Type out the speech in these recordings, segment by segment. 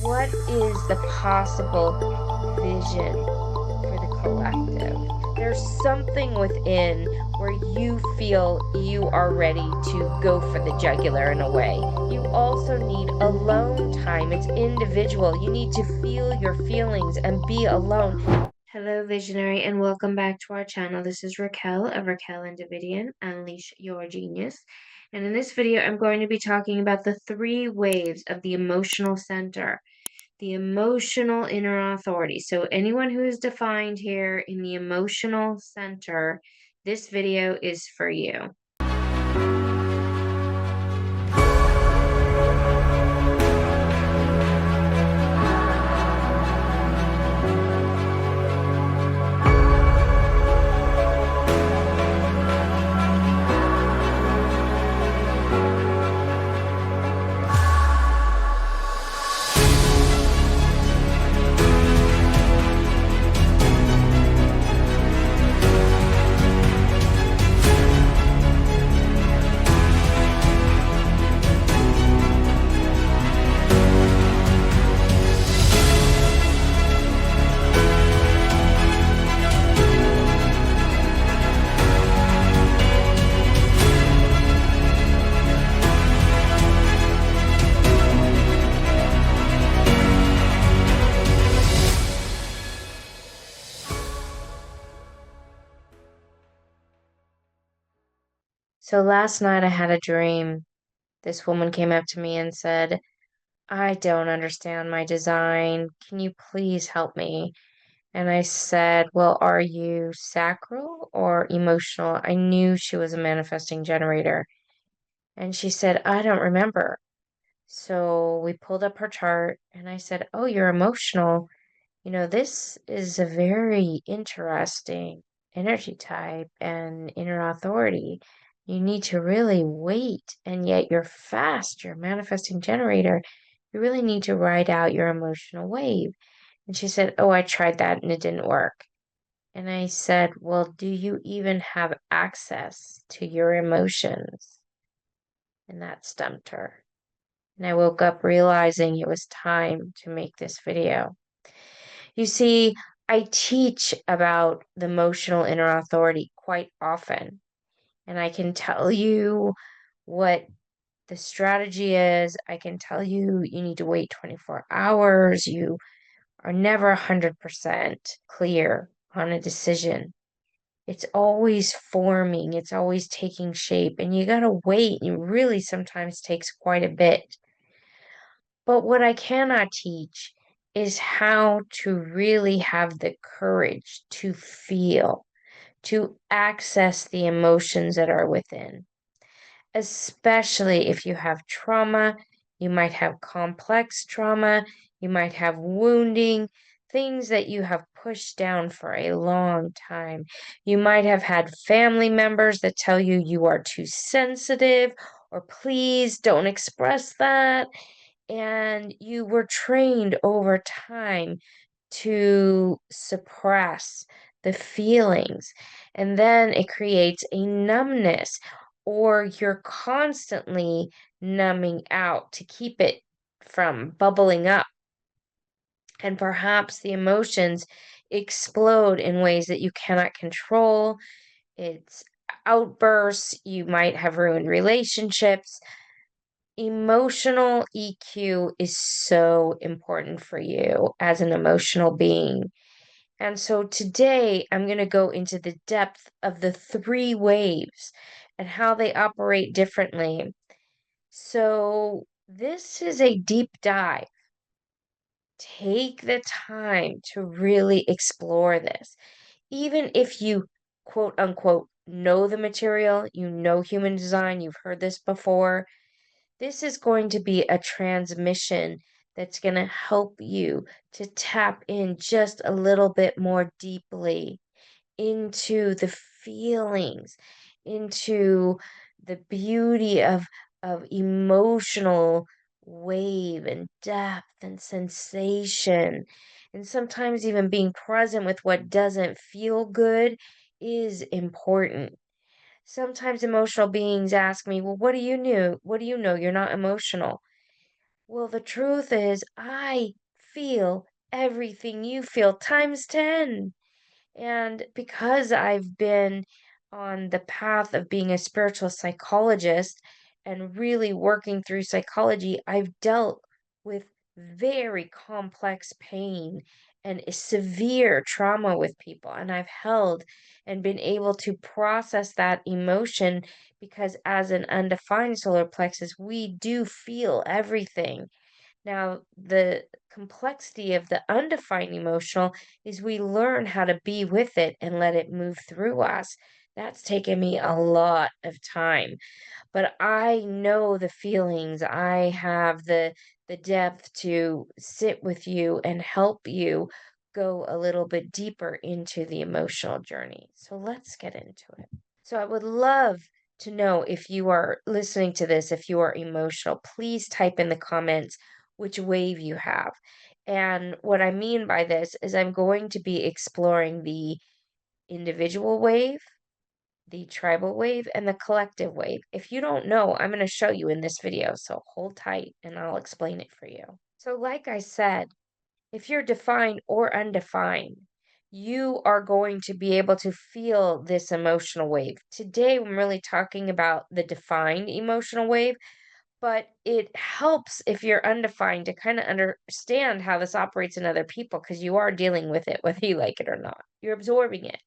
what is the possible vision for the collective? There's something within where you feel you are ready to go for the jugular in a way. You also need alone time. It's individual. You need to feel your feelings and be alone. Hello, visionary, and welcome back to our channel. This is Raquel of Raquel and Davidian. Unleash your genius. And in this video, I'm going to be talking about the 3 waves of the emotional center, the emotional inner authority. So anyone who is defined here in the emotional center, this video is for you. So last night I had a dream. This woman came up to me and said, "I don't understand my design. Can you please help me?" And I said, "Well, are you sacral or emotional?" I knew she was a manifesting generator. And she said, "I don't remember." So we pulled up her chart and I said, "Oh, you're emotional. This is a very interesting energy type and inner authority. You need to really wait, and yet you're fast, you're a manifesting generator. You really need to ride out your emotional wave." And she said, "Oh, I tried that and it didn't work." And I said, "Well, do you even have access to your emotions?" And that stumped her. And I woke up realizing it was time to make this video. You see, I teach about the emotional inner authority quite often, and I can tell you what the strategy is. I can tell you you need to wait 24 hours. You are never 100% clear on a decision. It's always forming, it's always taking shape, and you gotta wait. It really sometimes takes quite a bit. But what I cannot teach is how to really have the courage to feel, to access the emotions that are within, especially if you have trauma. You might have complex trauma, you might have wounding, things that you have pushed down for a long time. You might have had family members that tell you you are too sensitive, or please don't express that. And you were trained over time to suppress the feelings. And then it creates a numbness, or you're constantly numbing out to keep it from bubbling up. And perhaps the emotions explode in ways that you cannot control. It's outbursts. You might have ruined relationships. Emotional EQ is so important for you as an emotional being. And so today I'm going to go into the depth of the 3 waves and how they operate differently. So this is a deep dive. Take the time to really explore this. Even if you quote unquote know the material, you know human design, you've heard this before, this is going to be a transmission that's going to help you to tap in just a little bit more deeply into the feelings, into the beauty of emotional wave and depth and sensation. And sometimes even being present with what doesn't feel good is important. Sometimes emotional beings ask me, "Well, what do you know? What do you know? You're not emotional." Well, the truth is, I feel everything you feel times 10. And because I've been on the path of being a spiritual psychologist and really working through psychology, I've dealt with very complex pain and severe trauma with people. And I've held and been able to process that emotion because, as an undefined solar plexus, we do feel everything. Now, the complexity of the undefined emotional is we learn how to be with it and let it move through us. That's taken me a lot of time, but I know the feelings. I have the depth to sit with you and help you go a little bit deeper into the emotional journey. So let's get into it. So I would love to know, if you are listening to this, if you are emotional, please type in the comments which wave you have. And what I mean by this is I'm going to be exploring the individual wave, the tribal wave, and the collective wave. If you don't know, I'm going to show you in this video, so hold tight and I'll explain it for you. So like I said, if you're defined or undefined, you are going to be able to feel this emotional wave. Today, I'm really talking about the defined emotional wave, but it helps if you're undefined to kind of understand how this operates in other people because you are dealing with it, whether you like it or not. You're absorbing it.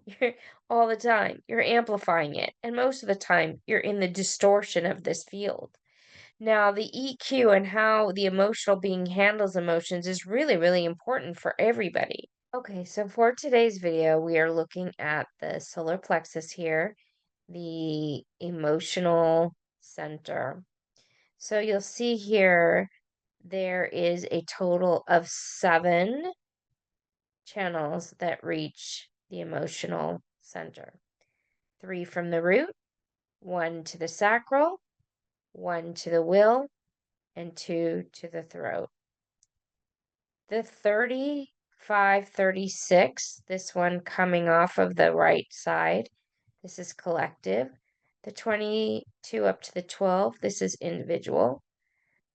You're all the time. You're amplifying it. And most of the time, you're in the distortion of this field. Now, the EQ and how the emotional being handles emotions is really, really important for everybody. Okay, so for today's video, we are looking at the solar plexus here, the emotional center. So you'll see here, there is a total of 7 channels that reach the emotional center. 3 from the root, 1 to the sacral, 1 to the will, and 2 to the throat. The 3536, this one coming off of the right side, this is collective. The 22 up to the 12, this is individual.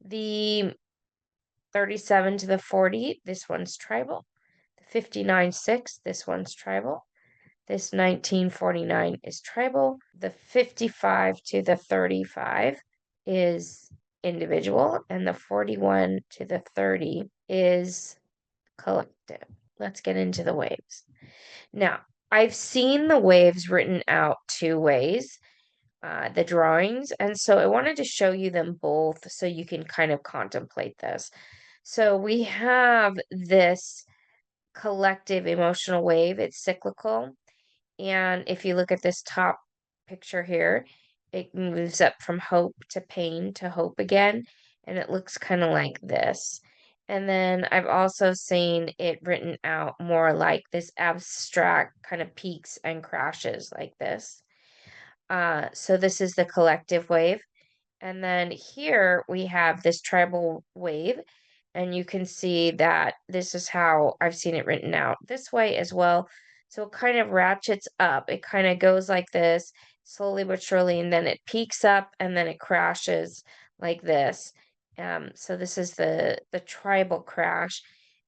The 37 to the 40, this one's tribal. The 59-6, this one's tribal. This 1949 is tribal. The 55 to the 35 is individual, and the 41 to the 30 is collective. Let's get into the waves. Now, I've seen the waves written out 2 ways, the drawings, and so I wanted to show you them both so you can kind of contemplate this. So we have this collective emotional wave, it's cyclical. And if you look at this top picture here, it moves up from hope to pain to hope again, and it looks kind of like this. And then I've also seen it written out more like this abstract kind of peaks and crashes like this. So this is the collective wave. And then here we have this tribal wave, and you can see that this is how I've seen it written out this way as well. So it kind of ratchets up. It kind of goes like this, slowly but surely, and then it peaks up and then it crashes like this. So this is the tribal crash.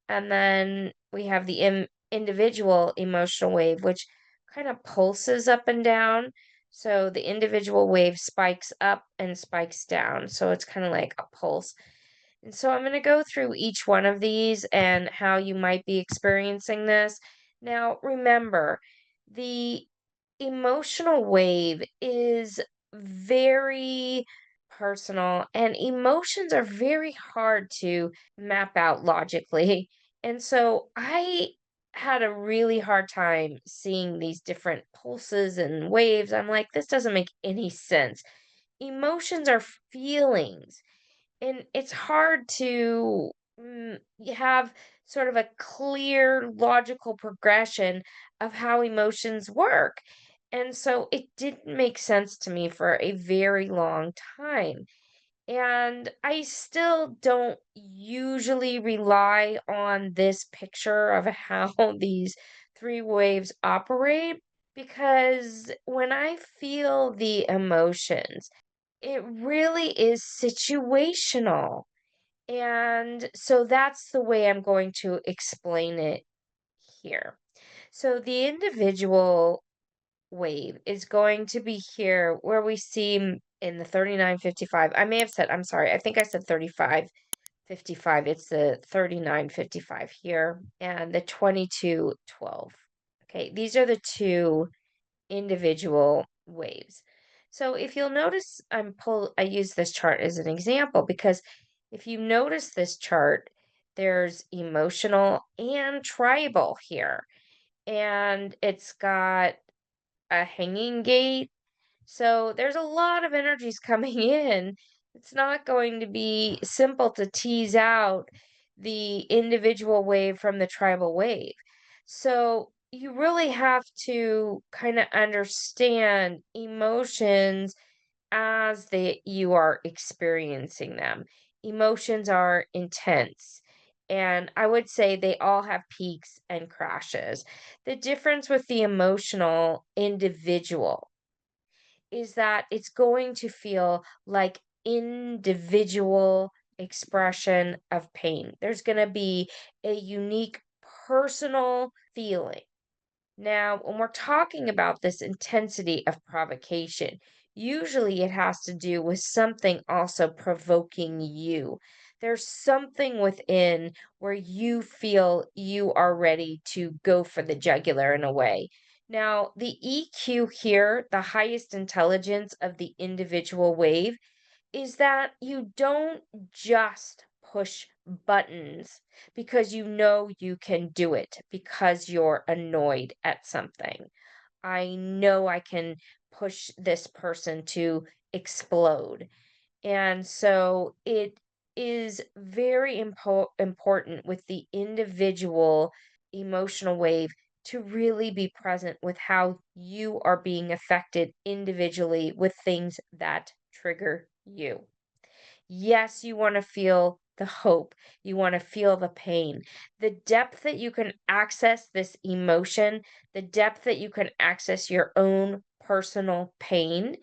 And then we have the individual emotional wave, which kind of pulses up and down. So the individual wave spikes up and spikes down. So it's kind of like a pulse. And so I'm going to go through each one of these and how you might be experiencing this. Now, remember, the emotional wave is very personal, and emotions are very hard to map out logically. And so I had a really hard time seeing these different pulses and waves. I'm like, this doesn't make any sense. Emotions are feelings, and it's hard to have sort of a clear logical progression of how emotions work. And so it didn't make sense to me for a very long time. And I still don't usually rely on this picture of how these 3 waves operate, because when I feel the emotions, it really is situational. And so that's the way I'm going to explain it here. So the individual wave is going to be here where we see in the 3955. I may have said, I'm sorry, I think I said 3555. It's the 3955 here and the 2212. Okay, these are the two individual waves. So if you'll notice, I use this chart as an example because if you notice this chart, there's emotional and tribal here. And it's got a hanging gate, so there's a lot of energies coming in. It's not going to be simple to tease out the individual wave from the tribal wave. So you really have to kind of understand emotions as you are experiencing them. Emotions are intense. And I would say they all have peaks and crashes. The difference with the emotional individual is that it's going to feel like individual expression of pain. There's going to be a unique personal feeling. Now, when we're talking about this intensity of provocation, usually it has to do with something also provoking you. There's something within where you feel you are ready to go for the jugular in a way. Now, the EQ here, the highest intelligence of the individual wave, is that you don't just push buttons because you know you can do it because you're annoyed at something. I know I can push this person to explode. And so it is very important with the individual emotional wave to really be present with how you are being affected individually with things that trigger you. Yes, you want to feel the hope. You want to feel the pain. The depth that you can access this emotion, the depth that you can access your own personal pain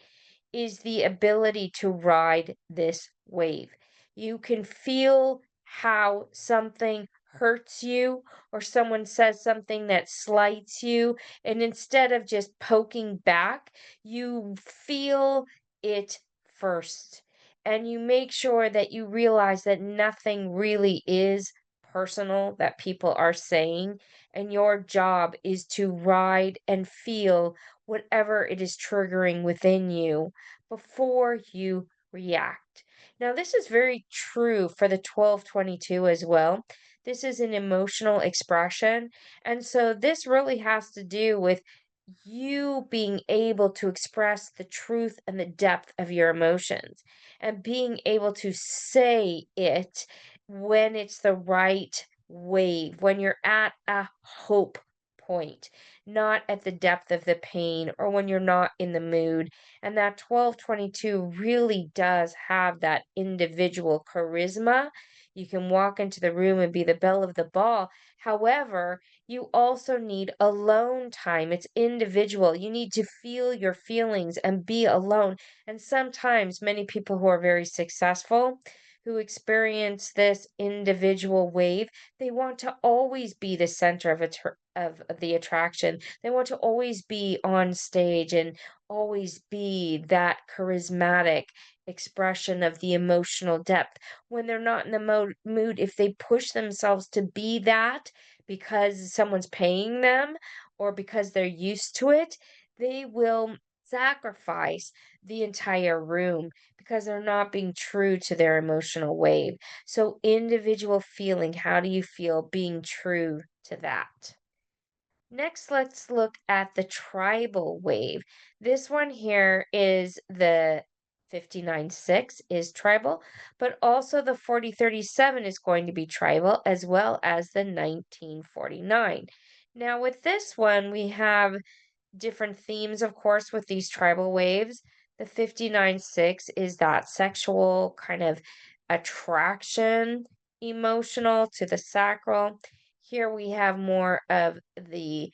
is the ability to ride this wave. You can feel how something hurts you or someone says something that slights you, and instead of just poking back, you feel it first. And you make sure that you realize that nothing really is personal that people are saying, and your job is to ride and feel whatever it is triggering within you before you react. Now, this is very true for the 1222 as well. This is an emotional expression. And so, this really has to do with you being able to express the truth and the depth of your emotions and being able to say it when it's the right wave, when you're at a hope point, not at the depth of the pain or when you're not in the mood. And that 1222 really does have that individual charisma. You can walk into the room and be the belle of the ball. However, you also need alone time. It's individual. You need to feel your feelings and be alone. And sometimes, many people who are very successful, who experience this individual wave, they want to always be the center of the attraction. They want to always be on stage and always be that charismatic expression of the emotional depth. When they're not in the mood, if they push themselves to be that, because someone's paying them or because they're used to it, they will sacrifice the entire room because they're not being true to their emotional wave. So, individual feeling, how do you feel being true to that? Next, let's look at the tribal wave. This one here is the 59.6 is tribal, but also the 4037 is going to be tribal as well as the 1949. Now, with this one, we have different themes, of course, with these tribal waves. The 59.6 is that sexual kind of attraction, emotional to the sacral. Here we have more of the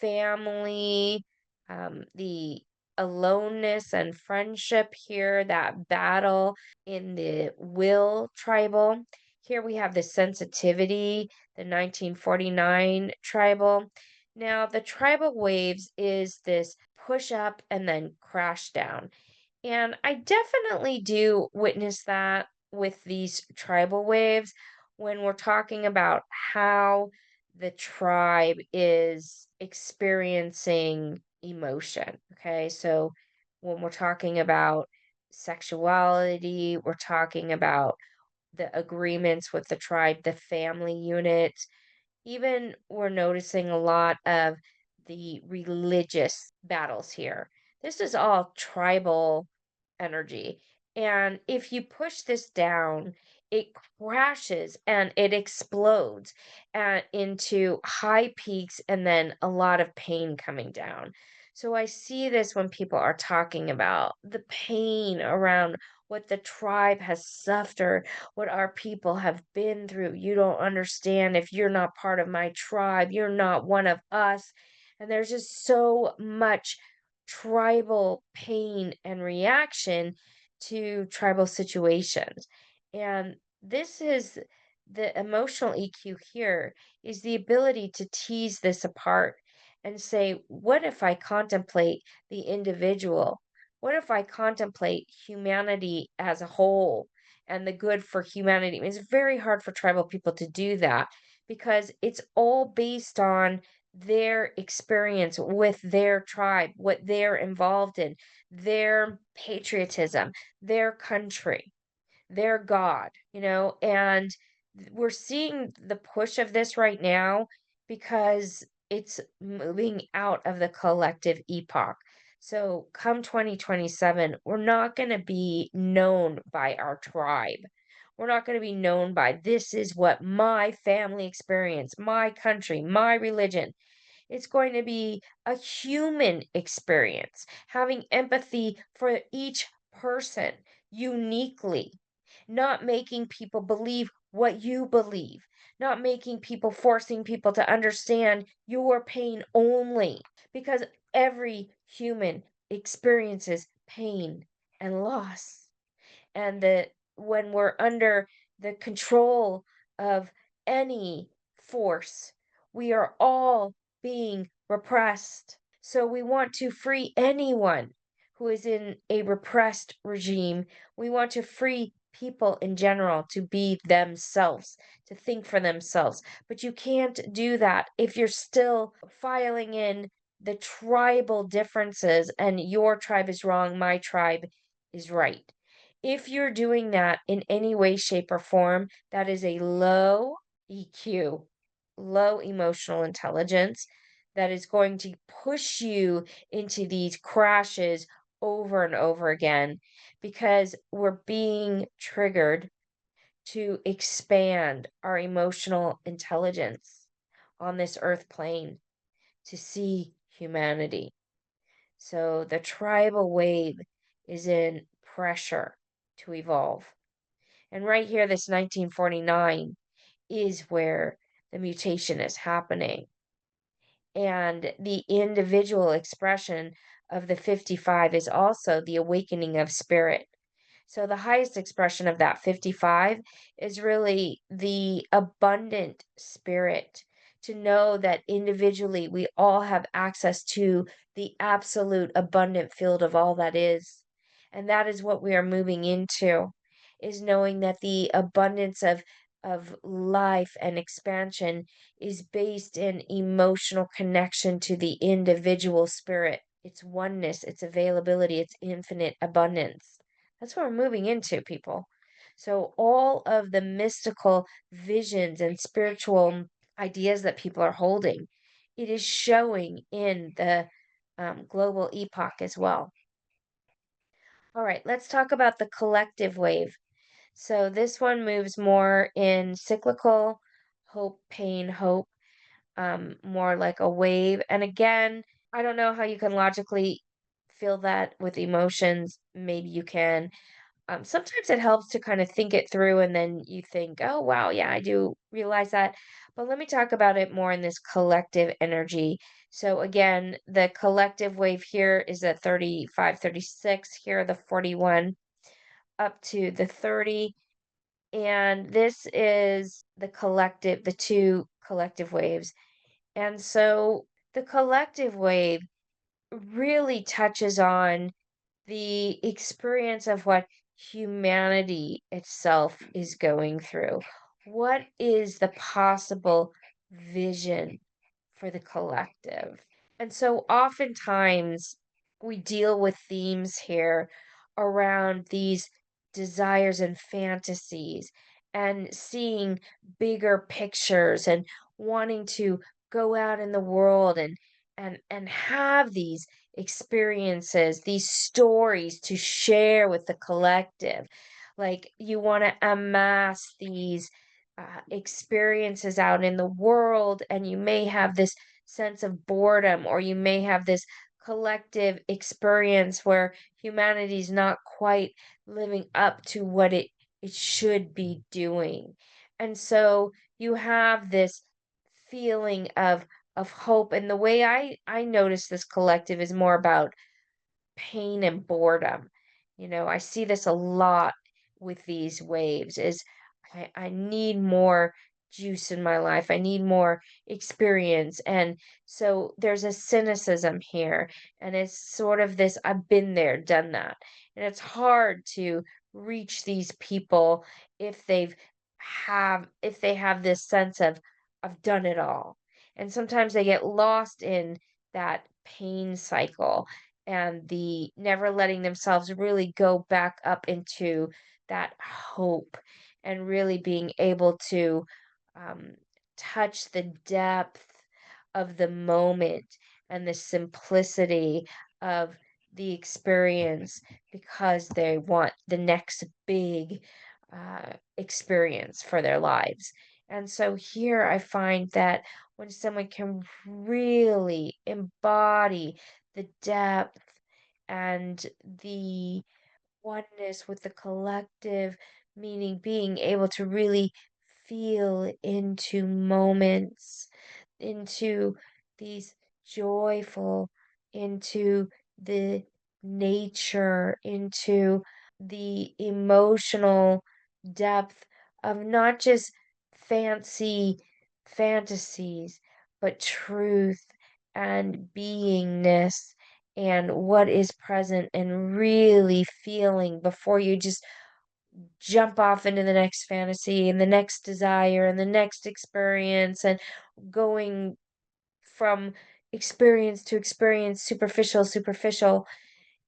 family, the aloneness and friendship here, that battle in the will tribal. Here we have the sensitivity, the 1949 tribal. Now, the tribal waves is this push up and then crash down. And I definitely do witness that with these tribal waves when we're talking about how the tribe is experiencing emotion. Okay. So when we're talking about sexuality, we're talking about the agreements with the tribe, the family unit, even we're noticing a lot of the religious battles here. This is all tribal energy. And if you push this down, it crashes and it explodes into high peaks and then a lot of pain coming down. So I see this when people are talking about the pain around what the tribe has suffered, what our people have been through. You don't understand. If you're not part of my tribe, you're not one of us. And there's just so much tribal pain and reaction to tribal situations. And this is the emotional EQ here is the ability to tease this apart and say, what if I contemplate the individual? What if I contemplate humanity as a whole and the good for humanity? It's very hard for tribal people to do that because it's all based on their experience with their tribe, what they're involved in, their patriotism, their country, their God, and we're seeing the push of this right now because it's moving out of the collective epoch. So come 2027, we're not going to be known by our tribe. We're not going to be known by this is what my family experienced, my country, my religion. It's going to be a human experience, having empathy for each person uniquely, not making people believe what you believe, not making people, forcing people to understand your pain only, because every human experiences pain and loss and that when we're under the control of any force, we are all being repressed. So we want to free anyone who is in a repressed regime. We want to free people in general to be themselves, to think for themselves. But you can't do that if you're still filing in the tribal differences and your tribe is wrong, my tribe is right. If you're doing that in any way, shape, or form, that is a low EQ, low emotional intelligence that is going to push you into these crashes over and over again because we're being triggered to expand our emotional intelligence on this earth plane to see humanity. So the tribal wave is in pressure to evolve. And right here, this 1949 is where the mutation is happening. And the individual expression of the 55 is also the awakening of spirit. So the highest expression of that 55 is really the abundant spirit, to know that individually we all have access to the absolute abundant field of all that is. And that is what we are moving into, is knowing that the abundance of life and expansion is based in emotional connection to the individual spirit, its oneness, its availability, its infinite abundance. That's what we're moving into, people. So, all of the mystical visions and spiritual ideas that people are holding, it is showing in the global epoch as well. All right, let's talk about the collective wave. So, this one moves more in cyclical hope, pain, hope, more like a wave. And again, I don't know how you can logically feel that with emotions. Maybe you can. Sometimes it helps to kind of think it through and then you think, oh, wow, yeah, I do realize that. But let me talk about it more in this collective energy. So, again, the collective wave here is at 35, 36. Here, the 41 up to the 30. And this is the two collective waves. And so the collective wave really touches on the experience of what humanity itself is going through. What is the possible vision for the collective? And so oftentimes we deal with themes here around these desires and fantasies and seeing bigger pictures and wanting to go out in the world and have these experiences, these stories to share with the collective. Like you want to amass these experiences out in the world, and you may have this sense of boredom, or you may have this collective experience where humanity's not quite living up to what it should be doing. And so you have this feeling of hope, and the way I notice this collective is more about pain and boredom. I see this a lot with these waves is I need more juice in my life. I need more experience. And so there's a cynicism here. And it's sort of this I've been there, done that. And it's hard to reach these people if if they have this sense of I've done it all. And sometimes they get lost in that pain cycle and the never letting themselves really go back up into that hope and really being able to um, touch the depth of the moment and the simplicity of the experience because they want the next big experience for their lives. And so here I find that when someone can really embody the depth and the oneness with the collective, meaning being able to really feel into moments, into these joyful, into the nature, into the emotional depth of not just fancy fantasies, but truth and beingness and what is present and really feeling before you just jump off into the next fantasy and the next desire and the next experience and going from experience to experience, superficial,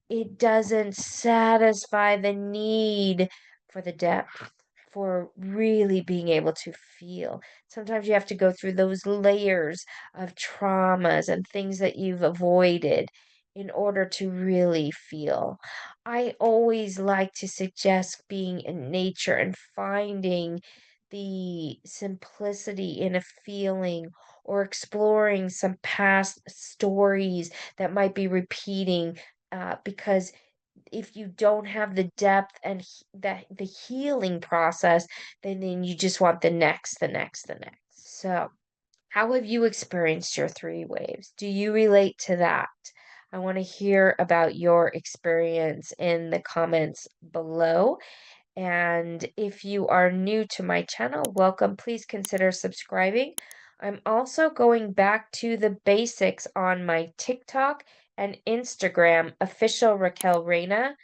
it doesn't satisfy the need for the depth, for really being able to feel. Sometimes you have to go through those layers of traumas and things that you've avoided in order to really feel. I always like to suggest being in nature and finding the simplicity in a feeling or exploring some past stories that might be repeating because if you don't have the depth and the healing process, then you just want the next. So, how have you experienced your three waves? Do you relate to that? I want to hear about your experience in the comments below. And if you are new to my channel, welcome. Please consider subscribing. I'm also going back to the basics on my TikTok and Instagram, official Raquel Reina,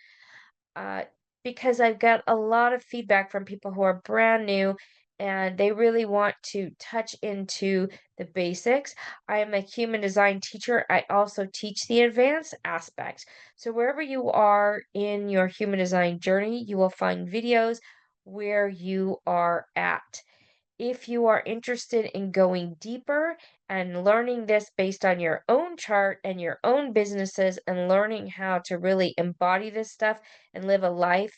uh, because I've got a lot of feedback from people who are brand new and they really want to touch into the basics. I am a human design teacher. I also teach the advanced aspects. So wherever you are in your human design journey, you will find videos where you are at. If you are interested in going deeper and learning this based on your own chart and your own businesses and learning how to really embody this stuff and live a life,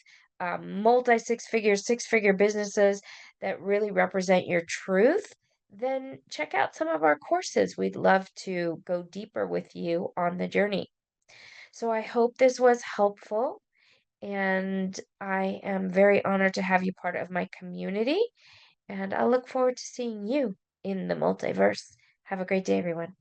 multi six figure businesses that really represent your truth, then check out some of our courses. We'd love to go deeper with you on the journey. So I hope this was helpful, and I am very honored to have you part of my community. And I look forward to seeing you in the multiverse. Have a great day, everyone.